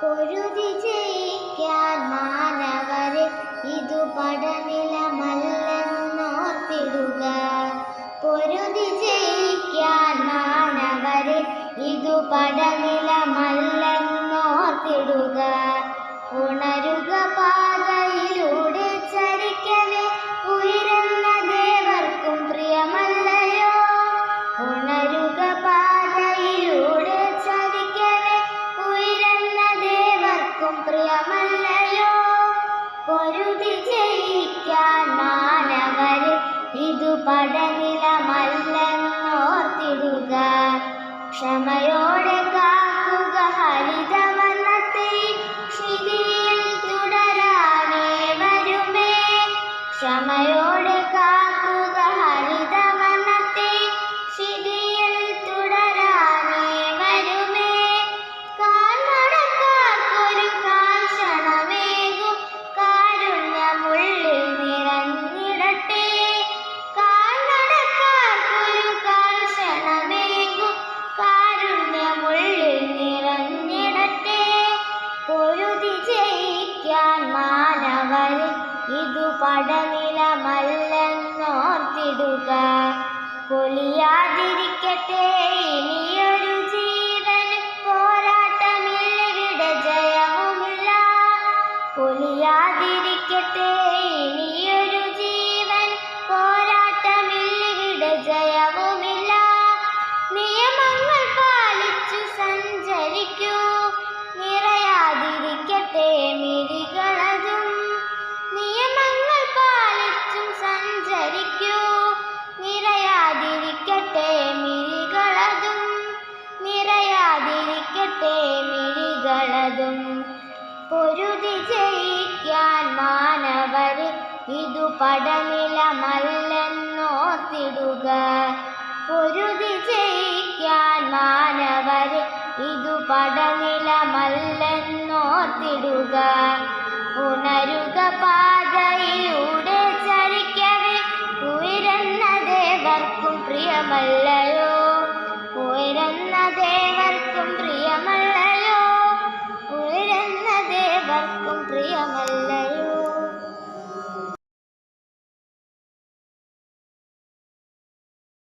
പൊരുതി ജയിക്കാൻ മാനവരെ ഇതു പടനിലമല്ലെന്നോർത്തിടുക. പൊരുതി ജയിക്കാൻ മാനവരെ ഇതു പടനിലമല്ലെന്നോർത്തിടുക. ഉണരുക, പാതയിലൂടെ ചരിക്കവേ ഉയരുന്ന ദേവർക്കും പ്രിയമല്ലയോ. ഉണരുക, പാതയിലൂടെ ചരിക്കവേ ഉയരുന്ന ദേവർക്കും പ്രിയമല്ലയോ. പൊരുതി ജയിക്കാൻ മാനവരെ ഇതു പടനിലമല്ലെന്നോർത്തിടുക. ക്ഷമയോടെ കാക്കുക ഹരിതവർണ്ണത്തെ ക്ഷിതിയിൽ തുടരാനേ വരുമേ. ക്ഷമയോടെ കാക്കുക ഹരിതവർണ്ണത്തെ ക്ഷിതിയിൽ തുടരാനേ വരുമേ. കാൽനടക്കാർക്കൊരു കാൽക്ഷണമേകും കാരുണ്യമുള്ളിൽ നിറഞ്ഞിടട്ടെ. കാൽനടക്കാർക്കൊരു കാൽക്ഷണമേകും കാരുണ്യമുള്ളിൽ നിറഞ്ഞിടട്ടെ. പൊരുതി ജയിക്കാൻ മാനവരെ ഇതു പടനിലമല്ലെന്നോർത്തിടുക. പൊലിയാതിരിക്കട്ടെ ഇനിയൊരു ജീവൻ, പോരാട്ടമില്ലിവിടെ ജയവുമില്ല. പൊലിയാതിരിക്കട്ടെ ഇനിയൊരു ജീവൻ, പോരാട്ടമില്ലിവിടെ ജയവുമില്ല. നിയമങ്ങൾ പാലിച്ചു സഞ്ചരിക്കൂ, നിറയാതിരിക്കട്ടെ മിഴികളതും. നിയമങ്ങൾ പാലിച്ചും സഞ്ചരിക്കൂ, നിറയാതിരിക്കട്ടെ മിഴികളതും. നിറയാതിരിക്കട്ടെ മിഴികളതും. പൊരുതി ജയിക്കാൻ മാനവരെ ഇതു പടനിലമല്ലെന്നോർത്തിടുക. പൊരുതി ജയിക്കാൻ മാനവരെ ഇതു പടനിലമല്ലെന്നോർത്തിടുക. ഉണരുക,